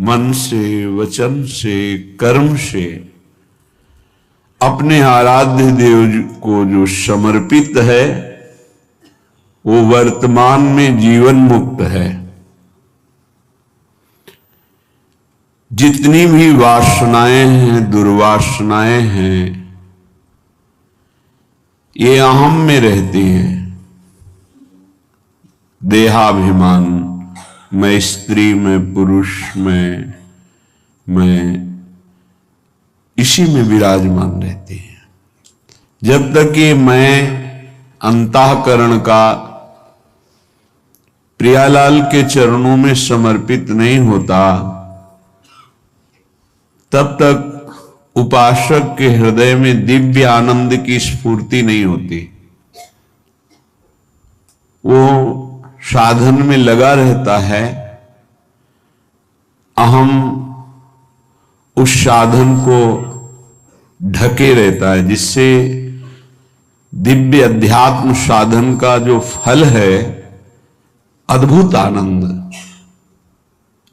मन से, वचन से, कर्म से अपने आराध्य देव को जो समर्पित है वो वर्तमान में जीवन मुक्त है। जितनी भी वासनाएं हैं, दुर्वासनाएं हैं, ये अहम में रहती हैं। देहाभिमान, मैं स्त्री, मैं पुरुष, मैं इसी में विराजमान रहती है। जब तक ये मैं अंतःकरण का प्रियालाल के चरणों में समर्पित नहीं होता, तब तक उपासक के हृदय में दिव्य आनंद की स्फूर्ति नहीं होती। वो साधन में लगा रहता है, अहम उस साधन को ढके रहता है, जिससे दिव्य अध्यात्म साधन का जो फल है, अद्भुत आनंद,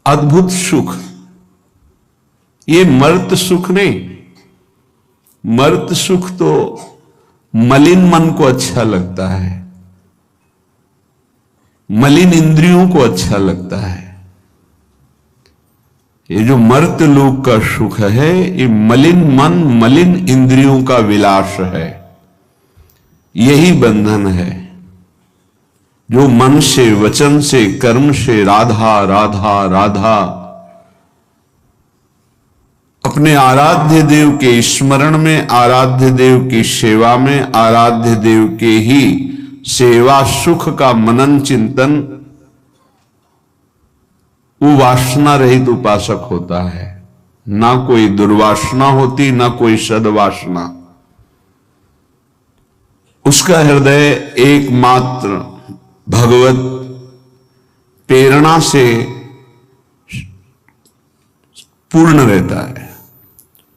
अद्भुत सुख, ये मर्त सुख नहीं। मर्त सुख तो मलिन मन को अच्छा लगता है, मलिन इंद्रियों को अच्छा लगता है। ये जो मर्त लोक का सुख है, ये मलिन मन, मलिन इंद्रियों का विलास है। यही बंधन है जो मन से, वचन से, कर्म से राधा राधा राधा अपने आराध्य देव के स्मरण में, आराध्य देव की सेवा में, आराध्य देव के ही सेवा सुख का मनन चिंतन, वो वासना रहित उपासक होता है। ना कोई दुर्वासना होती, ना कोई सद्वासना। उसका हृदय एकमात्र भगवत प्रेरणा से पूर्ण रहता है।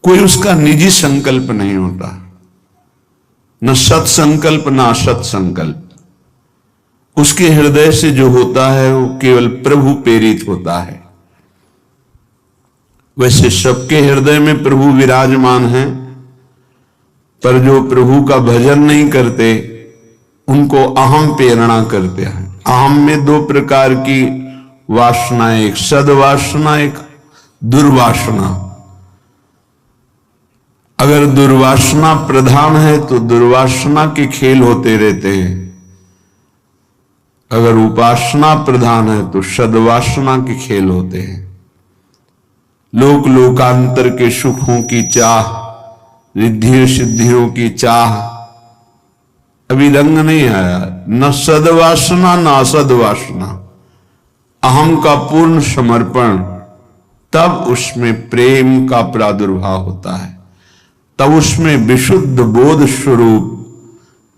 कोई उसका निजी संकल्प नहीं होता, न सत्संकल्प न असत संकल्प। उसके हृदय से जो होता है वो केवल प्रभु प्रेरित होता है। वैसे सबके हृदय में प्रभु विराजमान हैं, पर जो प्रभु का भजन नहीं करते उनको अहम प्रेरणा करते हैं। अहम में दो प्रकार की वासना, एक सद्वासना, एक दुर्वासना। अगर दुर्वासना प्रधान है तो दुर्वासना के खेल होते रहते हैं, अगर उपासना प्रधान है तो सद्वासना के खेल होते हैं। लोक लोकांतर के सुखों की चाह, रिद्धियों सिद्धियों की चाह, अभी रंग नहीं आया। न सद्वासना न असद्वासना, अहम का पूर्ण समर्पण, तब उसमें प्रेम का प्रादुर्भाव होता है। तब उसमें विशुद्ध बोध स्वरूप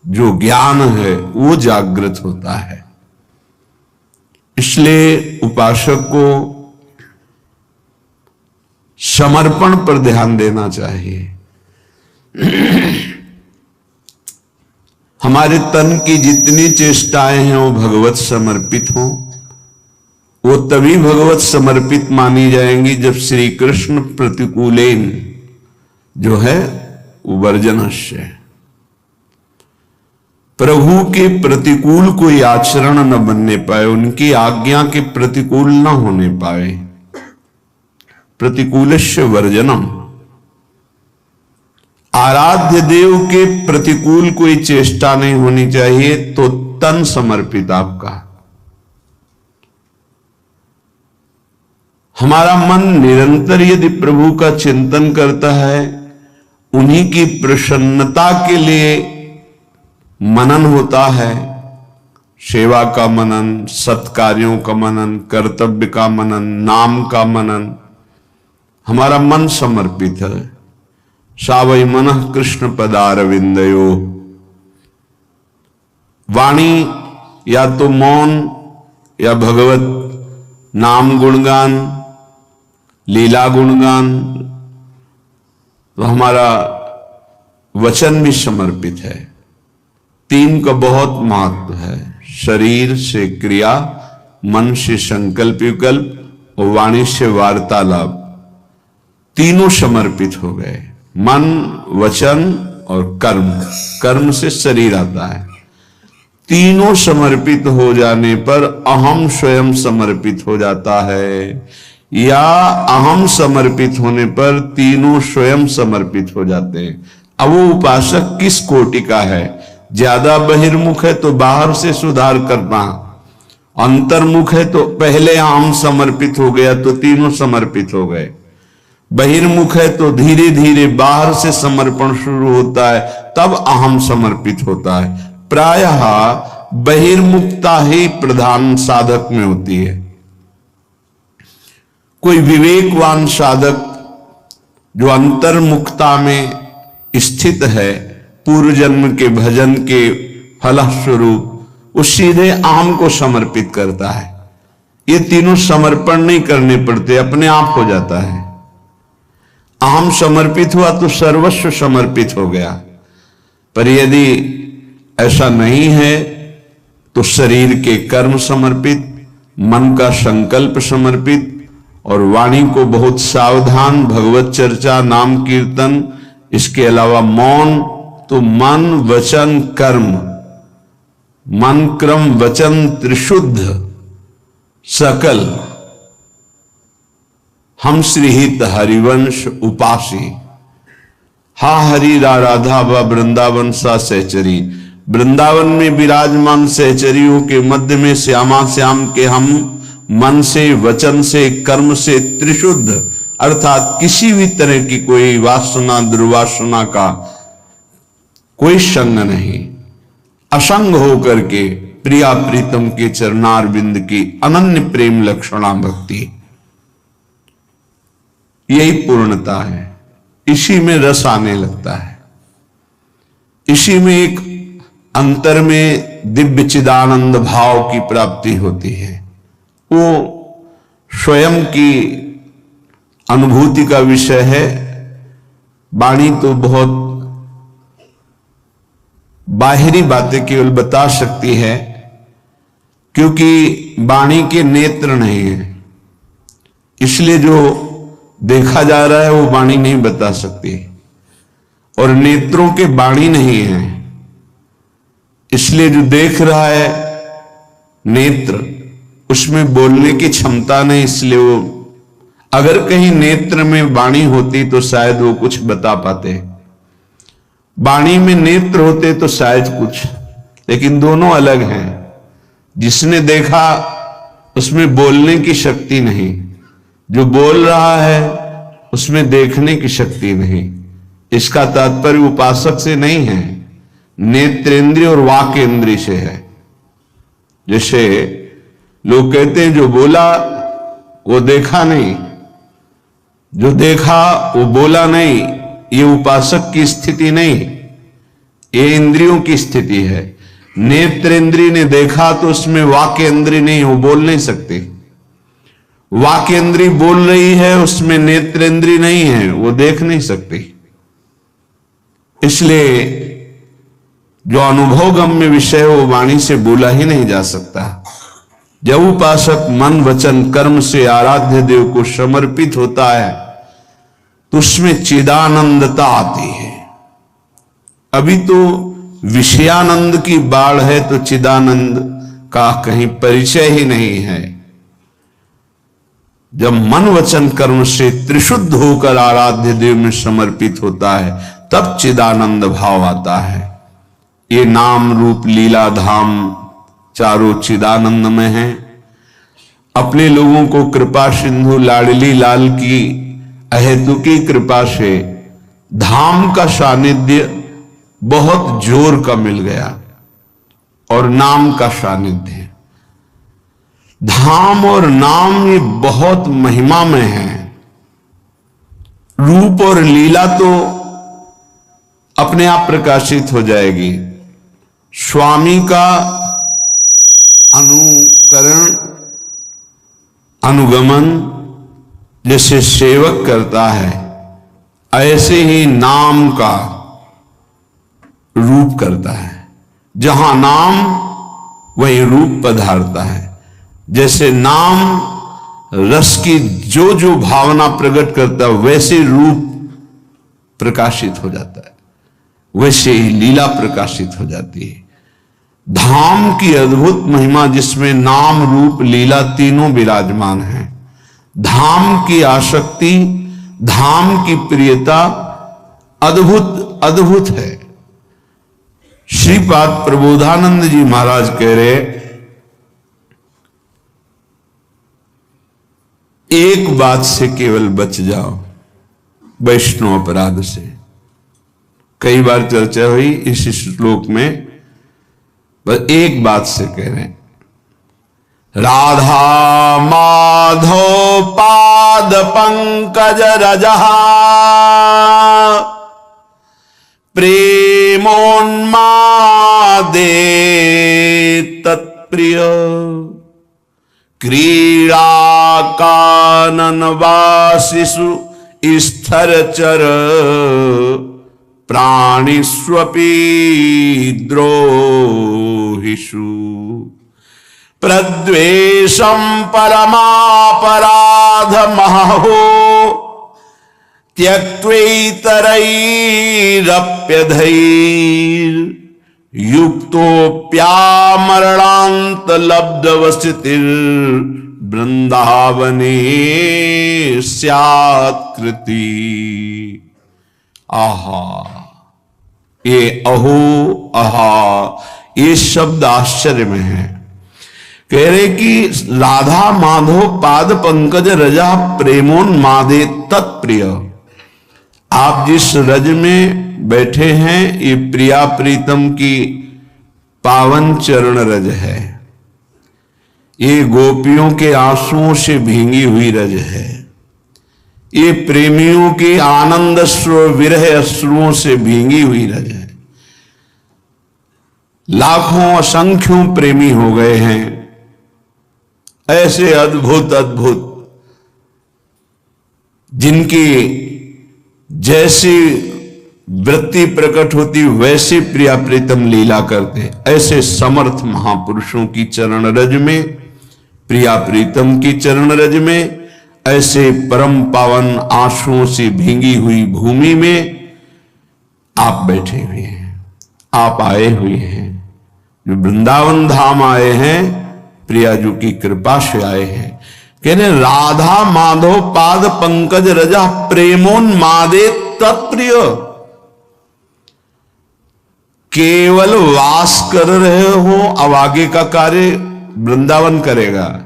जो ज्ञान है वो जागृत होता है। इसलिए उपासक को समर्पण पर ध्यान देना चाहिए। हमारे तन की जितनी चेष्टाएं हैं वो भगवत समर्पित हों, वो तभी भगवत समर्पित मानी जाएंगी जब श्री कृष्ण प्रतिकूलेन जो है वर्जनस्य, प्रभु के प्रतिकूल कोई आचरण न बनने पाए, उनकी आज्ञा के प्रतिकूल न होने पाए। प्रतिकूलस्य वर्जनम, आराध्य देव के प्रतिकूल कोई चेष्टा नहीं होनी चाहिए, तो तन समर्पित आपका। हमारा मन निरंतर यदि प्रभु का चिंतन करता है, उन्हीं की प्रसन्नता के लिए मनन होता है, सेवा का मनन, सत्कार्यों का मनन, कर्तव्य का मनन, नाम का मनन, हमारा मन समर्पित है। सावै मनः कृष्ण पदारविंदयो, वाणी या तो मौन या भगवत नाम गुणगान, लीला गुणगान, तो हमारा वचन भी समर्पित है। तीन का बहुत महत्व है, शरीर से क्रिया, मन से संकल्प विकल्प और वाणी से वार्तालाप तीनों समर्पित हो गए। मन, वचन और कर्म, कर्म से शरीर आता है। तीनों समर्पित हो जाने पर अहम स्वयं समर्पित हो जाता है, या अहम समर्पित होने पर तीनों स्वयं समर्पित हो जाते हैं। अब वो उपासक किस कोटि का है? ज्यादा बहिर्मुख है तो बाहर से सुधार करना, अंतर्मुख है तो पहले अहम समर्पित हो गया तो तीनों समर्पित हो गए, बहिर्मुख है तो धीरे धीरे बाहर से समर्पण शुरू होता है तब अहम समर्पित होता है। प्रायः बहिर्मुखता ही प्रधान साधक में होती है। कोई विवेकवान साधक जो अंतर्मुखता में स्थित है, पूर्व जन्म के भजन के फलस्वरूप, वो सीधे अहम को समर्पित करता है। ये तीनों समर्पण नहीं करने पड़ते, अपने आप हो जाता है। अहम समर्पित हुआ तो सर्वस्व समर्पित हो गया। पर यदि ऐसा नहीं है तो शरीर के कर्म समर्पित, मन का संकल्प समर्पित, और वाणी को बहुत सावधान, भगवत चर्चा, नाम कीर्तन, इसके अलावा मौन, तो मन, वचन, कर्म, मन, क्रम, वचन त्रिशुद्ध सकल हम श्रीहित हरिवंश उपासी। हा हरि राधा व वृंदावन सा सहचरी। वृंदावन में विराजमान सहचरियों के मध्य में श्यामा श्याम के हम मन से, वचन से, कर्म से त्रिशुद्ध, अर्थात किसी भी तरह की कोई वासना दुर्वासना का कोई संग नहीं, असंग होकर के प्रिया प्रीतम के चरणारविंद की अनन्य प्रेम लक्षणा भक्ति, यही पूर्णता है। इसी में रस आने लगता है, इसी में एक अंतर में दिव्य चिदानंद भाव की प्राप्ति होती है। वो स्वयं की अनुभूति का विषय है। वाणी तो बहुत बाहरी बातें केवल बता सकती है, क्योंकि वाणी के नेत्र नहीं है, इसलिए जो देखा जा रहा है वो वाणी नहीं बता सकती, और नेत्रों के वाणी नहीं है, इसलिए जो देख रहा है नेत्र, उसमें बोलने की क्षमता नहीं, इसलिए वो, अगर कहीं नेत्र में वाणी होती तो शायद वो कुछ बता पाते, वाणी में नेत्र होते तो शायद कुछ, लेकिन दोनों अलग हैं। जिसने देखा उसमें बोलने की शक्ति नहीं, जो बोल रहा है उसमें देखने की शक्ति नहीं। इसका तात्पर्य उपासक से नहीं है, नेत्रेंद्रिय और वाक इंद्रिय से है। जैसे लोग कहते हैं जो बोला वो देखा नहीं, जो देखा वो बोला नहीं, ये उपासक की स्थिति नहीं, ये इंद्रियों की स्थिति है। नेत्रेंद्रिय ने देखा तो उसमें वाक्येंद्रिय नहीं, वो बोल नहीं सकती। वाक्येंद्रिय बोल रही है, उसमें नेत्रेंद्रिय नहीं है, वो देख नहीं सकती। इसलिए जो अनुभव गम्य विषय वो वाणी से बोला ही नहीं जा सकता। जब उपासक मन, वचन, कर्म से आराध्य देव को समर्पित होता है तो उसमें चिदानंदता आती है। अभी तो विषयानंद की बाढ़ है तो चिदानंद का कहीं परिचय ही नहीं है। जब मन, वचन, कर्म से त्रिशुद्ध होकर आराध्य देव में समर्पित होता है तब चिदानंद भाव आता है। ये नाम रूप लीला धाम चारों चिदानंद में है। अपने लोगों को कृपा सिंधु लाडली लाल की अहेतुकी कृपा से धाम का सानिध्य बहुत जोर का मिल गया और नाम का सानिध्य। धाम और नाम ये बहुत महिमा में है। रूप और लीला तो अपने आप प्रकाशित हो जाएगी। स्वामी का अनुकरण, अनुगमन जैसे सेवक करता है, ऐसे ही नाम का रूप करता है। जहां नाम वहीं रूप पधारता है। जैसे नाम रस की जो जो भावना प्रकट करता है वैसे रूप प्रकाशित हो जाता है, वैसे ही लीला प्रकाशित हो जाती है। धाम की अद्भुत महिमा जिसमें नाम रूप लीला तीनों विराजमान हैं। धाम की आसक्ति, धाम की प्रियता अद्भुत अद्भुत है। श्रीपाद प्रबोधानंद जी महाराज कह रहे, एक बात से केवल बच जाओ, वैष्णव अपराध से। कई बार चर्चा हुई इस श्लोक में, बस एक बात से कह रहे हैं, राधा माधव पाद पंकज रजहा प्रेमोन्मादे तत्प्रिय क्रीड़ा कानन वासिषु स्थरचर प्राणिष्वपि द्रोहिषु प्रद्वेषं परमापराधमहो त्यक्त्वैतरैरप्यधैर्युक्तोऽप्यामरणान्तलब्धवसतिर्वृन्दावने स्यात्कृति। आहा, ये अहो आहा, ये शब्द आश्चर्य में है। कह रहे कि राधा माधव पाद पंकज रजा प्रेमोन्मादे तत्प्रिय। आप जिस रज में बैठे हैं ये प्रिया प्रीतम की पावन चरण रज है। ये गोपियों के आंसुओं से भींगी हुई रज है। ये प्रेमियों के आनंद अश्रु विरह अश्रुओं से भींगी हुई रज है। लाखों असंख्यों प्रेमी हो गए हैं। ऐसे अद्भुत अद्भुत जिनकी जैसी वृत्ति प्रकट होती वैसे प्रिया प्रीतम लीला करते, ऐसे समर्थ महापुरुषों की चरण रज में, प्रिया प्रीतम की चरण रज में, ऐसे परम पावन आंसुओं से भींगी हुई भूमि में आप बैठे हुए हैं, आप आए हुए हैं। जो वृंदावन धाम आए हैं, प्रियाजू की कृपा से आए हैं। कहने राधा माधव पाद पंकज रजा प्रेमोन्मादे तत्प्रिय। केवल वास कर रहे हो, अब आगे का कार्य वृंदावन करेगा।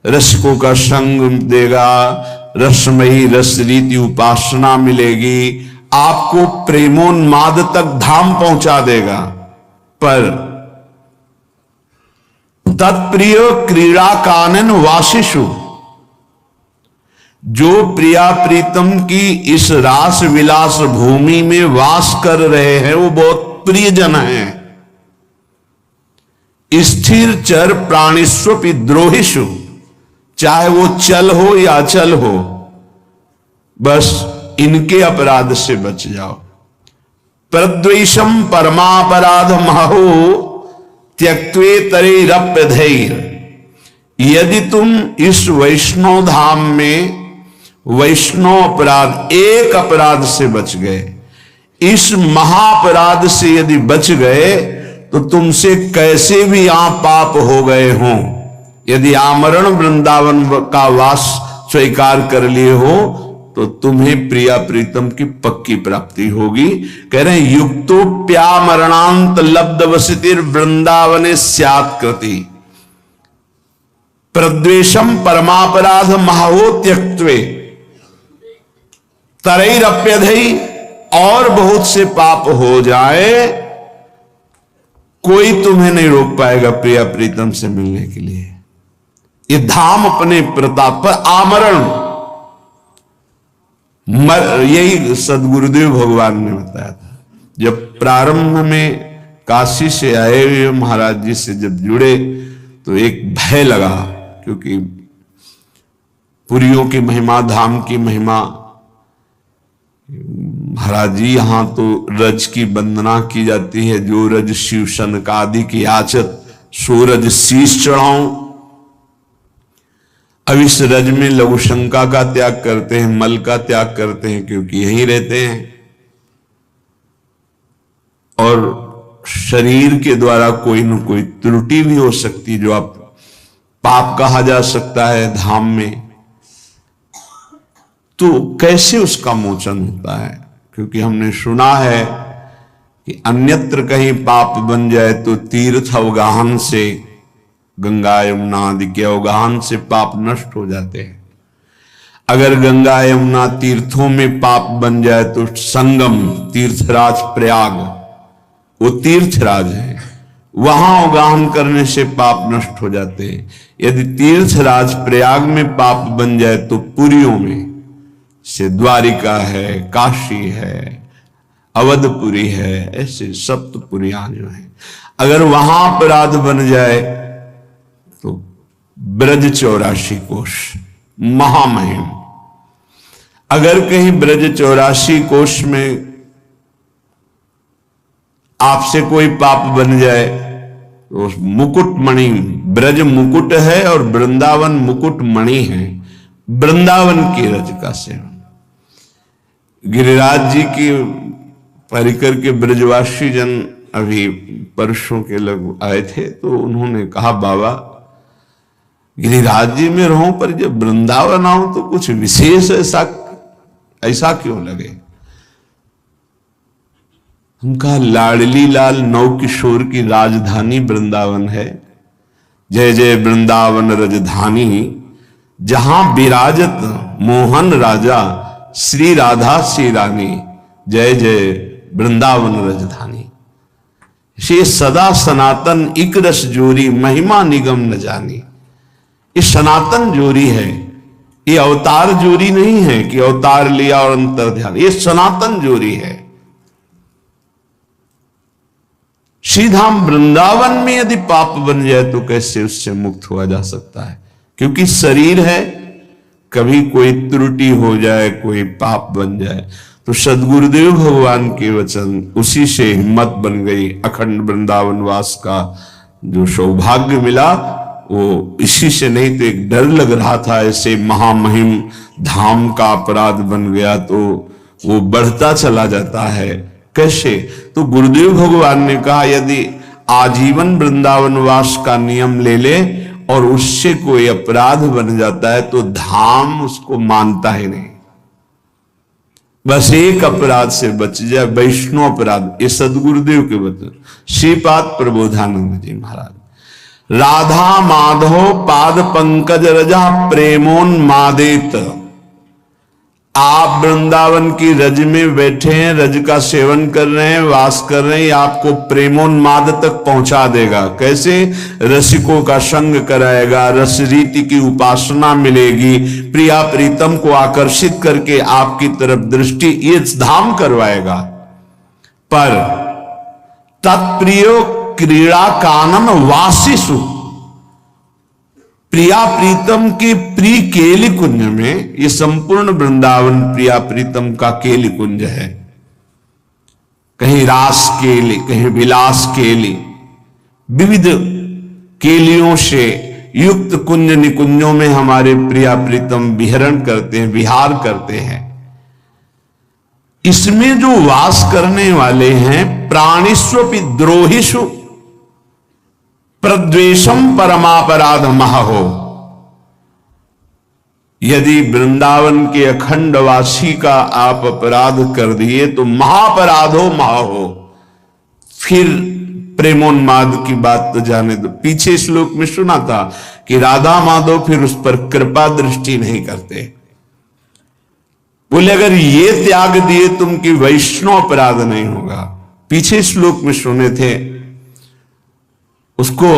रसिकों का संग देगा, रसमयी रस रीति उपासना मिलेगी, आपको प्रेमोन्माद तक धाम पहुंचा देगा। पर तत्प्रिय क्रीड़ा कानन वासिषु, जो प्रिया प्रीतम की इस रास विलास भूमि में वास कर रहे हैं वो बहुत प्रियजन हैं। स्थिर चर प्राणिष्वपि द्रोहिषु, चाहे वो चल हो या अचल हो, बस इनके अपराध से बच जाओ। प्रद्वेषम परमापराध महो त्यक्त्वेतरैरप्यधैर्य। यदि तुम इस वैष्णव धाम में वैष्णव अपराध, एक अपराध से बच गए, इस महाअपराध से यदि बच गए, तो तुमसे कैसे भी आप पाप हो गए हों, यदि आमरण वृंदावन का वास स्वीकार कर लिए हो, तो तुम्हें प्रिया प्रीतम की पक्की प्राप्ति होगी। कह रहे हैं युक्तोप्यामरणांत लब्ध वसतिर् वृंदावने स्यात्कृति। प्रद्वेषम परमापराध महो त्यक्त्वे तरैरप्यधै, और बहुत से पाप हो जाए, कोई तुम्हें नहीं रोक पाएगा प्रिया प्रीतम से मिलने के लिए। ये धाम अपने प्रताप पर आमरण, यही सदगुरुदेव भगवान ने बताया था। जब प्रारंभ में काशी से आए हुए महाराज जी से जब जुड़े तो एक भय लगा, क्योंकि पुरियों की महिमा, धाम की महिमा, महाराज जी यहां तो रज की वंदना की जाती है, जो रज शिव सनकादि की आचत, सो रज शीश चढ़ाऊं। अब इस रज में लघु शंका का त्याग करते हैं, मल का त्याग करते हैं, क्योंकि यहीं रहते हैं। और शरीर के द्वारा कोई न कोई त्रुटि भी हो सकती, जो आप पाप कहा जा सकता है धाम में, तो कैसे उसका मोचन होता है? क्योंकि हमने सुना है कि अन्यत्र कहीं पाप बन जाए तो तीर्थ अवगाहन से, गंगा यमुना आदि के अवगाहन से पाप नष्ट हो जाते हैं। अगर गंगा यमुना तीर्थों में पाप बन जाए तो संगम तीर्थराज प्रयाग, वो तीर्थराज है, वहां अवगाहन करने से पाप नष्ट हो जाते हैं। यदि तीर्थराज प्रयाग में पाप बन जाए तो पुरियों में से द्वारिका है, काशी है, अवधपुरी है, ऐसे सप्तपुरियां जो है, अगर वहां अपराध बन जाए तो ब्रज 84 कोश महामहिम। अगर कहीं ब्रज 84 कोश में आपसे कोई पाप बन जाए तो मुकुट मणि, ब्रज मुकुट है और वृंदावन मुकुट मणि है, वृंदावन की रज का सेवन। गिरिराज जी की परिकर के ब्रजवासी जन अभी परसों के लग आए थे, तो उन्होंने कहा, बाबा गिरिराज जी में रहूं पर जब वृंदावन आऊं तो कुछ विशेष ऐसा क्यों लगे? हम कहा, लाडली लाल नौ किशोर की राजधानी वृंदावन है। जय जय वृंदावन रजधानी, जहां विराजत मोहन राजा, श्री राधा श्री रानी, जय जय वृंदावन रजधानी। ये सदा सनातन इक रस जोरी, महिमा निगम न जानी। ये सनातन जोरी है, ये अवतार जोरी नहीं है कि अवतार लिया और अंतर ध्यान, ये सनातन जोरी है। श्रीधाम वृंदावन में यदि पाप बन जाए तो कैसे उससे मुक्त हुआ जा सकता है? क्योंकि शरीर है, कभी कोई त्रुटि हो जाए, कोई पाप बन जाए, तो सदगुरुदेव भगवान के वचन, उसी से हिम्मत बन गई। अखंड वृंदावन वास का जो सौभाग्य मिला वो इसी से, नहीं तो एक डर लग रहा था ऐसे महामहिम धाम का अपराध बन गया तो वो बढ़ता चला जाता है। कैसे? तो गुरुदेव भगवान ने कहा, यदि आजीवन वृंदावन वास का नियम ले ले और उससे कोई अपराध बन जाता है तो धाम उसको मानता ही नहीं। बस एक अपराध से बच जाए, वैष्णव अपराध। ये सदगुरुदेव के वचन, श्रीपाद प्रबोधानंद जी महाराज। राधा माधव पाद पंकज रजा प्रेमोन्मादित। आप वृंदावन की रज में बैठे हैं, रज का सेवन कर रहे हैं, वास कर रहे हैं, आपको प्रेमोन्माद तक पहुंचा देगा। कैसे? रसिकों का संग कराएगा, रस रीति की उपासना मिलेगी, प्रिया प्रीतम को आकर्षित करके आपकी तरफ दृष्टि ये धाम करवाएगा। पर तत्प्रियो क्रीड़ा कानन वासिसु, प्रिया प्रीतम के प्रिय केली कुंज में, ये संपूर्ण वृंदावन प्रिया प्रीतम का केली कुंज है। कहीं रास केली, कहीं विलास केली, विविध केलियों से युक्त कुंज निकुंजों में हमारे प्रिया प्रीतम विहरण करते हैं, विहार करते हैं। इसमें जो वास करने वाले हैं, प्राणिस्वपि द्रोहिषु प्रद्वेषम परमापराध महो। यदि वृंदावन के अखंड वासी का आप अपराध कर दिए तो महापराधो महो। फिर प्रेमोन्माद की बात तो जाने दो। पीछे श्लोक में सुना था कि राधा माधव फिर उस पर कृपा दृष्टि नहीं करते। बोले अगर ये त्याग दिए तुम कि वैष्णव अपराध नहीं होगा। पीछे श्लोक में सुने थे, उसको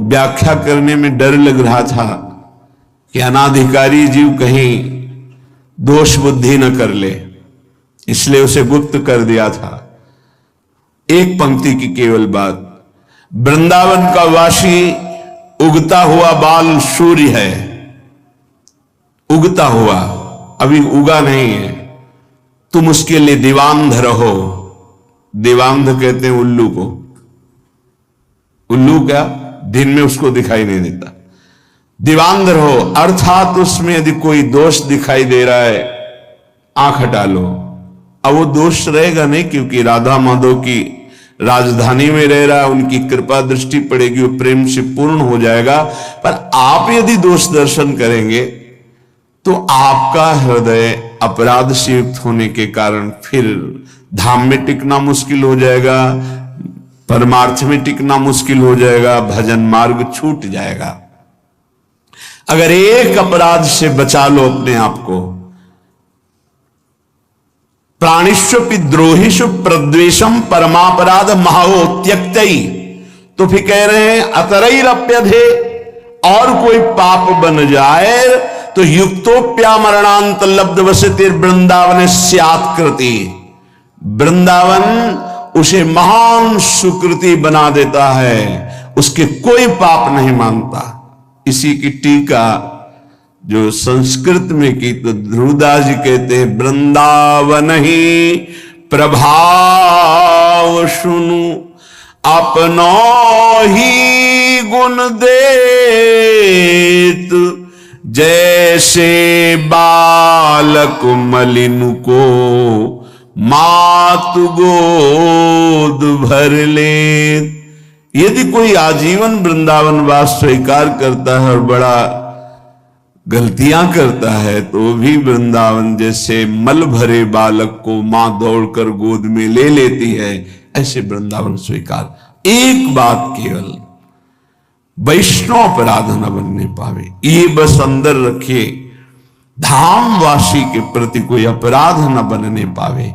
व्याख्या करने में डर लग रहा था कि अनाधिकारी जीव कहीं दोष बुद्धि न कर ले, इसलिए उसे गुप्त कर दिया था। एक पंक्ति की केवल बात, वृंदावन का वासी उगता हुआ बाल सूर्य है, उगता हुआ, अभी उगा नहीं है। तुम उसके लिए दिवांध रहो। दिवांध कहते हैं उल्लू को। उल्लू क्या? दिन में उसको दिखाई नहीं देता। दिवांधर हो, अर्थात उसमें यदि कोई दोष दिखाई दे रहा है, आंख हटा लो। अब वो दोष रहेगा नहीं, क्योंकि राधा माधव की राजधानी में रह रहा है, उनकी कृपा दृष्टि पड़ेगी, वो प्रेम से पूर्ण हो जाएगा। पर आप यदि दोष दर्शन करेंगे तो आपका हृदय अपराध से युक्त होने के कारण फिर धाम में टिकना मुश्किल हो जाएगा, परमार्थ में टिकना मुश्किल हो जाएगा, भजन मार्ग छूट जाएगा। अगर एक अपराध से बचा लो अपने आप को, प्राणिष्व द्रोहिषु प्रद्वेषम परमापराध महाओ त्यक्तई, तो फिर कह रहे हैं अतरैरप्यधे, और कोई पाप बन जाए तो युक्तोप्या मरणांत लब्ध वसतिर वृंदावन स्यात्कृति, वृंदावन उसे महान सुकृति बना देता है, उसके कोई पाप नहीं मानता। इसी की टीका जो संस्कृत में की तो ध्रुवदास जी कहते हैं, वृंदावन ही प्रभाव सुनु अपनो ही गुण देत, जैसे बालक मलिन को मातु गोद भर ले। यदि कोई आजीवन वृंदावन वास स्वीकार करता है और बड़ा गलतियां करता है, तो भी वृंदावन जैसे मल भरे बालक को मां दौड़कर गोद में ले लेती है, ऐसे वृंदावन स्वीकार। एक बात केवल, वैष्णव अपराध न बनने पावे, ये बस अंदर रखिए, धामवासी के प्रति कोई अपराध न बनने पावे।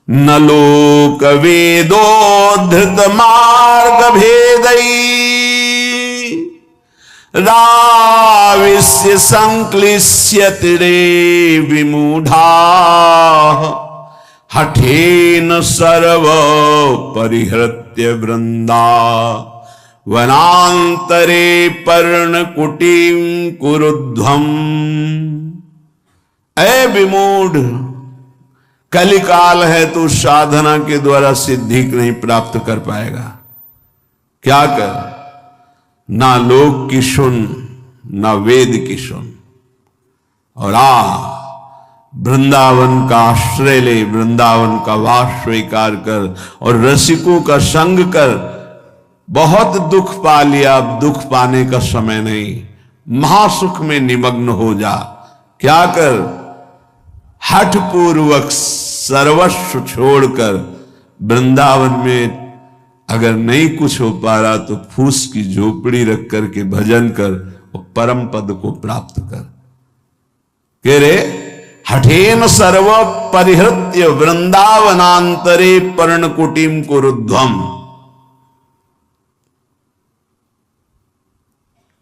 न लोक वेदोद्धृत मार्ग भेदई, राविस्य संक्लिश्यति रे विमूढ़ा, हठेन सर्व परिहृत्य वृंदा वनांतरे पर्णकुटीं कुरुध्वम्। ऐ विमूढ़, कलिकाल है तो साधना के द्वारा सिद्धि नहीं प्राप्त कर पाएगा। क्या कर, ना लोक की सुन, ना वेद की सुन, और वृंदावन का आश्रय ले, वृंदावन का वास स्वीकार कर और रसिकों का संग कर। बहुत दुख पा लिया, अब दुख पाने का समय नहीं, महासुख में निमग्न हो जा। क्या कर, हठ पूर्वक सर्वस्व छोड़कर वृंदावन में अगर नहीं कुछ हो पा रहा तो फूस की झोपड़ी रख करके भजन कर और परम पद को प्राप्त कर। कह रे हठेन सर्व परिहृत्य वृंदावनांतरे पर्णकुटीम कुरुध्वम।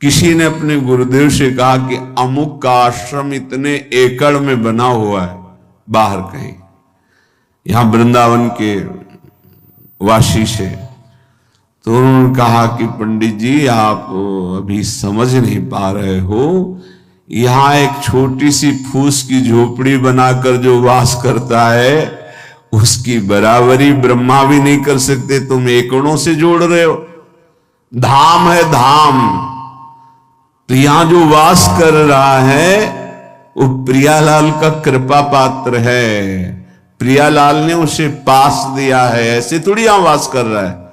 किसी ने अपने गुरुदेव से कहा कि अमुक का आश्रम इतने एकड़ में बना हुआ है, बाहर कहीं, यहां वृंदावन के वासी से। तो उन्होंने कहा कि पंडित जी आप अभी समझ नहीं पा रहे हो, यहां एक छोटी सी फूस की झोपड़ी बनाकर जो वास करता है उसकी बराबरी ब्रह्मा भी नहीं कर सकते, तुम एकड़ों से जोड़ रहे हो। धाम है धाम, तो यहां जो वास कर रहा है वो प्रियालाल का कृपा पात्र है, प्रियालाल ने उसे पास दिया है, ऐसे थोड़ी यहां वास कर रहा है।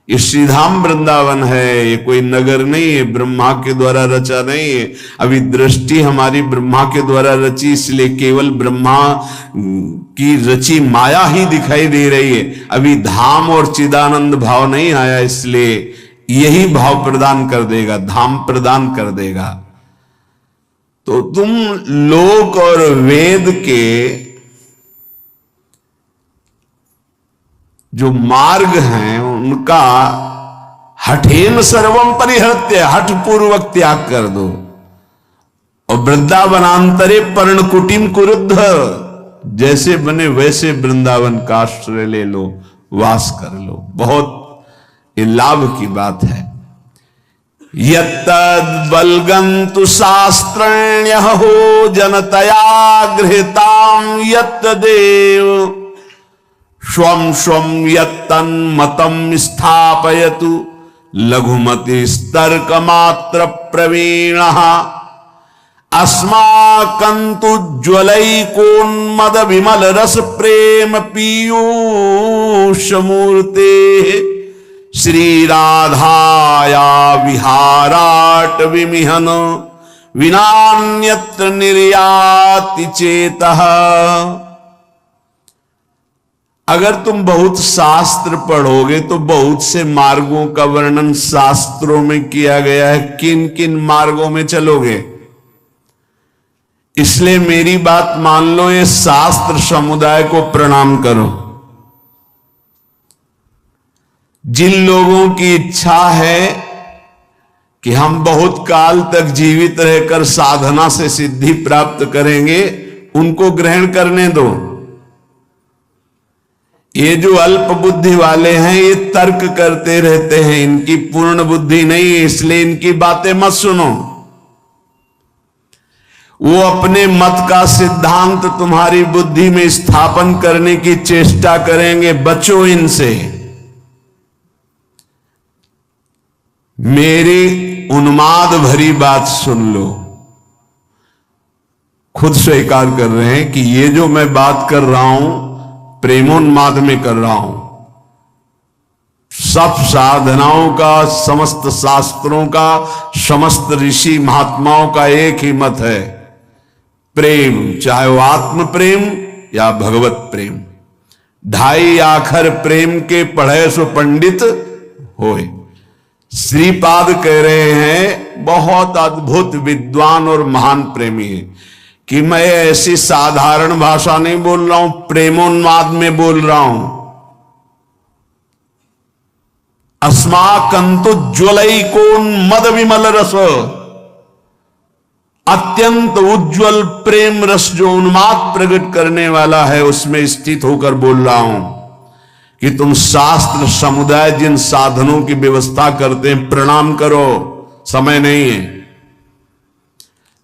ये श्रीधाम वृंदावन है, ये कोई नगर नहीं है, ब्रह्मा के द्वारा रचा नहीं है। अभी दृष्टि हमारी ब्रह्मा के द्वारा रची, इसलिए केवल ब्रह्मा की रची माया ही दिखाई दे रही है। अभी धाम और चिदानंद भाव नहीं आया, इसलिए यही भाव प्रदान कर देगा, धाम प्रदान कर देगा। तो तुम लोक और वेद के जो मार्ग हैं उनका हठेन सर्वम परिहृत्य, हठ पूर्वक त्याग कर दो, और वृंदावनांतरे पर्णकुटीम कुरुद्ध, जैसे बने वैसे वृंदावन का आश्रय ले लो, वास कर लो। बहुत ये लाभ की बात है। यत्तद् बलगन्तु शास्त्रण्यः हो जनतया गृहीतां यत्तदेव स्वं स्वं यत्तन्मतं स्थापयतु लघुमति स्तर्क मात्र प्रवीण अस्माकंतु ज्वलैकोन्मद विमल रस प्रेम पीयूष मूर्ते श्री राधाया विहाराट विमिहन विनान्यत्र निर्याति चेतः। अगर तुम बहुत शास्त्र पढ़ोगे तो बहुत से मार्गों का वर्णन शास्त्रों में किया गया है, किन किन मार्गों में चलोगे। इसलिए मेरी बात मान लो, ये शास्त्र समुदाय को प्रणाम करो। जिन लोगों की इच्छा है कि हम बहुत काल तक जीवित रहकर साधना से सिद्धि प्राप्त करेंगे, उनको ग्रहण करने दो। ये जो अल्प बुद्धि वाले हैं ये तर्क करते रहते हैं, इनकी पूर्ण बुद्धि नहीं है, इसलिए इनकी बातें मत सुनो। वो अपने मत का सिद्धांत तुम्हारी बुद्धि में स्थापन करने की चेष्टा करेंगे, बचो इनसे। मेरी उन्माद भरी बात सुन लो। खुद स्वीकार कर रहे हैं कि ये जो मैं बात कर रहा हूं प्रेमोन्माद में कर रहा हूं। सब साधनाओं का, समस्त शास्त्रों का, समस्त ऋषि महात्माओं का एक ही मत है, प्रेम, चाहे वो आत्म प्रेम या भगवत प्रेम। ढाई आखर प्रेम के पढ़े सो पंडित होए। श्रीपाद कह रहे हैं, बहुत अद्भुत विद्वान और महान प्रेमी है, कि मैं ऐसी साधारण भाषा नहीं बोल रहा हूं, प्रेमोन्माद में बोल रहा हूं। अस्माकंतु ज्वलैकोन्मद विमल रस, अत्यंत उज्जवल प्रेम रस जो उन्माद प्रकट करने वाला है, उसमें स्थित होकर बोल रहा हूं कि तुम शास्त्र समुदाय जिन साधनों की व्यवस्था करते हैं प्रणाम करो। समय नहीं है।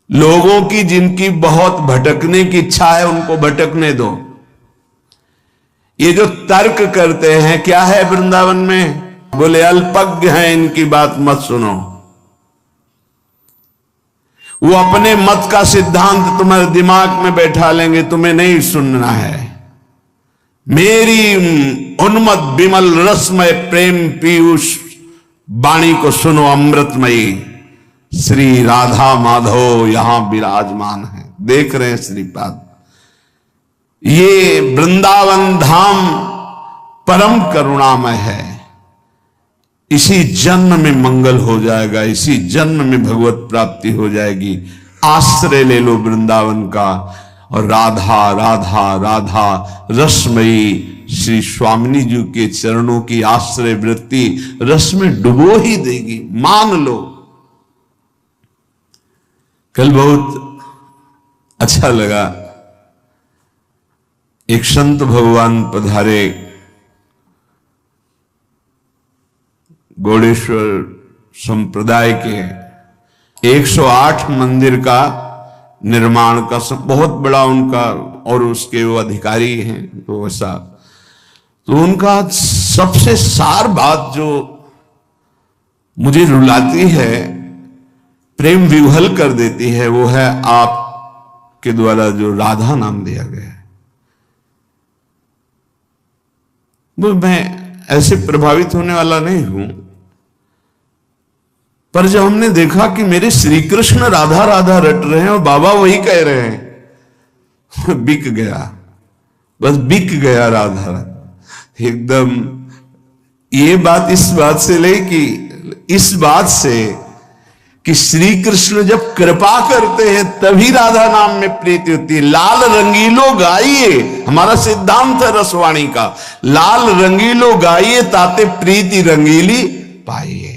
लोगों की जिनकी बहुत भटकने की इच्छा है उनको भटकने दो। ये जो तर्क करते हैं, क्या है वृंदावन में, बोले अल्पज्ञ हैं, इनकी बात मत सुनो। वो अपने मत का सिद्धांत तुम्हारे दिमाग में बैठा लेंगे, तुम्हें नहीं सुनना है। मेरी उन्मद विमल रसमय प्रेम पीयूष वाणी को सुनो। अमृतमयी श्री राधा माधव यहां विराजमान है, देख रहे हैं श्रीपाद। ये वृंदावन धाम परम करुणामय है। इसी जन्म में मंगल हो जाएगा, इसी जन्म में भगवत प्राप्ति हो जाएगी। आश्रय ले लो वृंदावन का, और राधा राधा राधा रसमयी श्री स्वामिनी जी के चरणों की आश्रय वृत्ति रस में डुबो ही देगी, मान लो। कल बहुत अच्छा लगा, एक संत भगवान पधारे, गौड़ेश्वर संप्रदाय के 108 मंदिर का निर्माण का बहुत बड़ा उनका, और उसके वो अधिकारी हैं तो वैसा, तो उनका सबसे सार बात जो मुझे रुलाती है, प्रेम विह्वल कर देती है, वो है आपके द्वारा जो राधा नाम दिया गया है। वो मैं ऐसे प्रभावित होने वाला नहीं हूं, पर जब हमने देखा कि मेरे श्री कृष्ण राधा राधा रट रहे हैं और बाबा वही कह रहे हैं, बिक गया, बस बिक गया राधा राधा एकदम। ये बात इस बात से ले कि इस बात से कि श्री कृष्ण जब कृपा करते हैं तभी राधा नाम में प्रीति होती है। लाल रंगीलो गाइए, हमारा सिद्धांत है रसवाणी का, लाल रंगीलो गाइए ताते प्रीति रंगीली पाइए।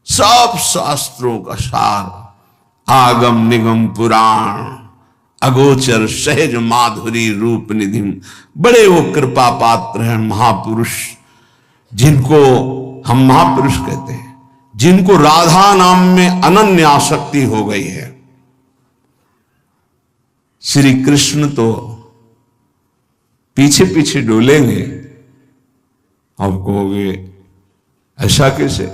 सब शास्त्रों का सार, आगम निगम पुराण अगोचर सहज माधुरी रूप निधि, बड़े वो कृपा पात्र हैं महापुरुष, जिनको हम महापुरुष कहते हैं, जिनको राधा नाम में अनन्य आसक्ति हो गई है। श्री कृष्ण तो पीछे पीछे डोलेंगे, आप कहोगे ऐसा कैसे,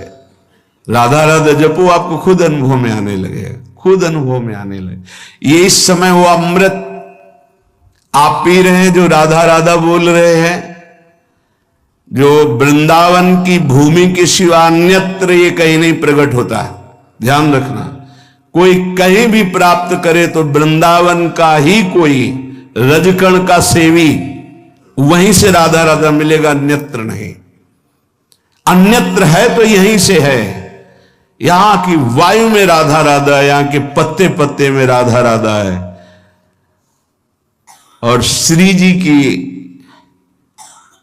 राधा राधा जपो, आपको खुद अनुभव में आने लगेगा, खुद अनुभव में आने लगे। ये इस समय वो अमृत आप पी रहे हैं, जो राधा राधा बोल रहे हैं, जो वृंदावन की भूमि के सिवा अन्यत्र ये कहीं नहीं प्रकट होता है। ध्यान रखना, कोई कहीं भी प्राप्त करे तो वृंदावन का ही कोई रजकण का सेवी, वहीं से राधा राधा मिलेगा, अन्यत्र नहीं। अन्यत्र है तो यहीं से है। यहां की वायु में राधा राधा है, यहां के पत्ते पत्ते में राधा राधा है। और श्री जी की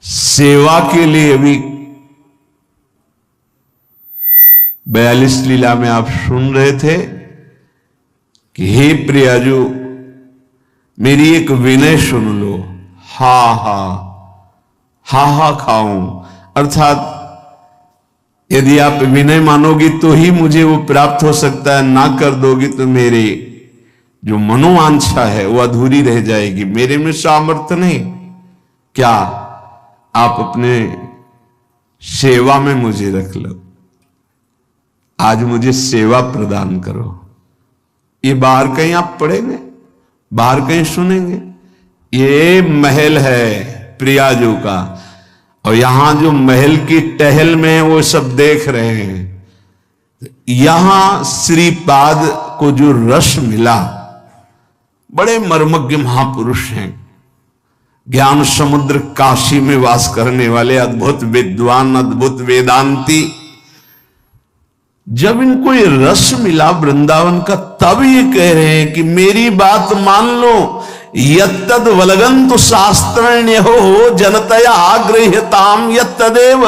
सेवा के लिए भी 42 लीला में आप सुन रहे थे कि हे प्रियाजू, मेरी एक विनय सुन लो, हा हा हा हा खाऊं। अर्थात यदि आप विनय मानोगी तो ही मुझे वो प्राप्त हो सकता है, ना कर दोगी तो मेरे जो मनोवांछा है वो अधूरी रह जाएगी, मेरे में सामर्थ्य नहीं। क्या आप अपने सेवा में मुझे रख लो, आज मुझे सेवा प्रदान करो। ये बाहर कहीं आप पढ़ेंगे, बाहर कहीं सुनेंगे? ये महल है प्रियाजू का, और यहां जो महल की टहल में वो सब देख रहे हैं। यहां श्रीपाद को जो रस मिला, बड़े मर्मज्ञ महापुरुष हैं, ज्ञान समुद्र काशी में वास करने वाले अद्भुत विद्वान, अद्भुत वेदांती, जब इनको ये रस मिला वृंदावन का, तब ये कह रहे हैं कि मेरी बात मान लो, यत्तद वलगंतु शास्त्रण्य हो जनतया गृह्यताम यत्तदेव।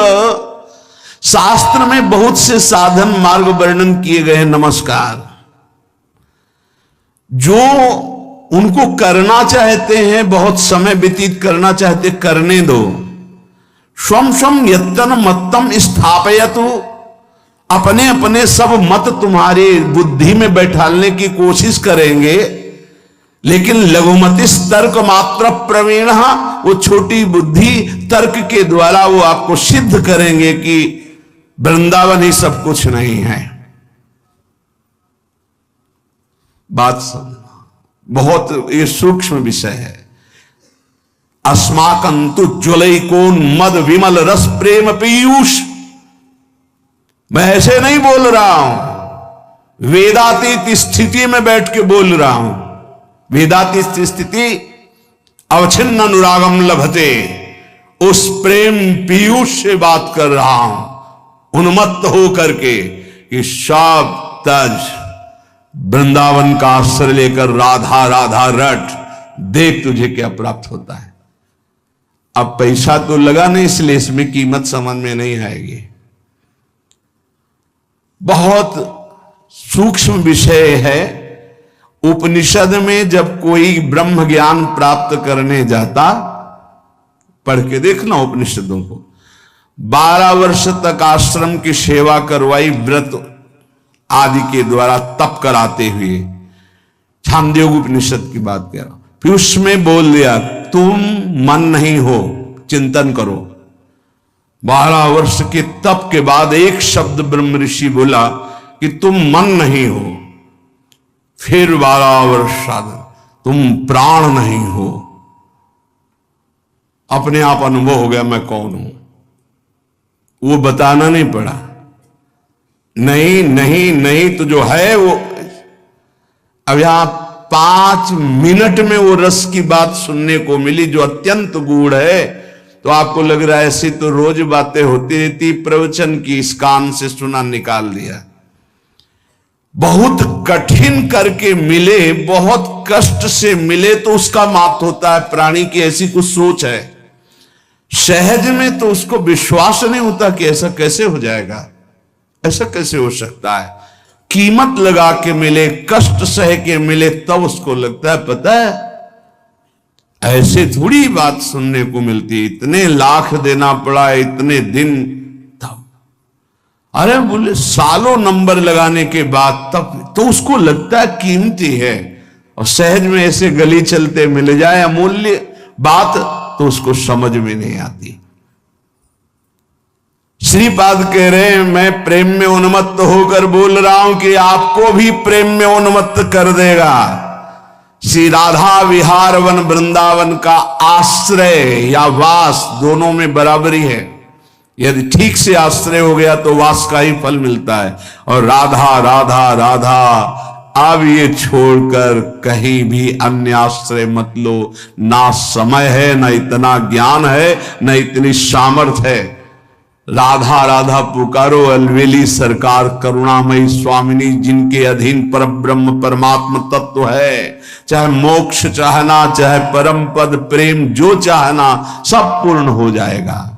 शास्त्र में बहुत से साधन मार्ग वर्णन किए गए हैं, नमस्कार। जो उनको करना चाहते हैं, बहुत समय व्यतीत करना चाहते, करने दो। स्वम स्वम यत्तन मत्तम स्थापयतु, अपने अपने सब मत तुम्हारे बुद्धि में बैठालने की कोशिश करेंगे, लेकिन लघुमतिस तर्क मात्र प्रवीण, वो छोटी बुद्धि तर्क के द्वारा वो आपको सिद्ध करेंगे कि वृंदावन ही सब कुछ नहीं है। बात समझना, बहुत ये सूक्ष्म विषय है। अस्माकंतु ज्वलैकोन मद विमल रस प्रेम पीयूष। मैं ऐसे नहीं बोल रहा हूं, वेदातीत स्थिति में बैठ के बोल रहा हूं। वेदातीत स्थिति अवच्छिन्न अनुरागम लभते, उस प्रेम पीयूष से बात कर रहा हूं, उन्मत्त हो करके कि सब तज वृंदावन का आश्रय लेकर राधा राधा रट, देख तुझे क्या प्राप्त होता है। अब पैसा तो लगा नहीं, इसलिए इसमें कीमत समझ में नहीं आएगी। बहुत सूक्ष्म विषय है। उपनिषद में जब कोई ब्रह्म ज्ञान प्राप्त करने जाता, पढ़ के देखना उपनिषदों को, 12 वर्ष तक आश्रम की सेवा करवाई, व्रत आदि के द्वारा तप कराते हुए। छांदोग्य उपनिषद की बात कह रहा हूं। फिर उसमें बोल दिया तुम मन नहीं हो, चिंतन करो। 12 वर्ष के तप के बाद एक शब्द ब्रह्म ऋषि बोला कि तुम मन नहीं हो। फिर 12 वर्ष साधन, तुम प्राण नहीं हो। अपने आप अनुभव हो गया मैं कौन हूं, वो बताना नहीं पड़ा। नहीं नहीं नहीं तो जो है वो। अब यहां 5 मिनट में वो रस की बात सुनने को मिली जो अत्यंत गूढ़ है। तो आपको लग रहा है ऐसी तो रोज बातें होती रहती, प्रवचन की इस कान से सुना निकाल दिया। बहुत कठिन करके मिले, बहुत कष्ट से मिले तो उसका मात होता है। प्राणी की ऐसी कुछ सोच है, सहज में तो उसको विश्वास नहीं होता कि ऐसा कैसे हो जाएगा, ऐसा कैसे हो सकता है। कीमत लगा के मिले, कष्ट सह के मिले, तब उसको लगता है पता है ऐसे थोड़ी बात सुनने को मिलती, इतने लाख देना पड़ा, इतने दिन, तब अरे बोले सालों नंबर लगाने के बाद तब तो उसको लगता है कीमती है। और सहज में ऐसे गली चलते मिल जाए अमूल्य बात तो उसको समझ में नहीं आती। श्रीपाद कह रहे हैं मैं प्रेम में उन्मत्त होकर बोल रहा हूं कि आपको भी प्रेम में उन्मत्त कर देगा। श्री राधा विहार वन वृंदावन का आश्रय या वास दोनों में बराबरी है। यदि ठीक से आश्रय हो गया तो वास का ही फल मिलता है। और राधा राधा राधा अब ये छोड़कर कहीं भी अन्य आश्रय मत लो। ना समय है, ना इतना ज्ञान है, न इतनी सामर्थ्य है। राधा राधा पुकारो, अलवेली सरकार करुणामयी स्वामिनी, जिनके अधीन परब्रह्म परमात्म तत्व है। चाहे मोक्ष चाहना, चाहे परम पद प्रेम जो चाहना, सब पूर्ण हो जाएगा।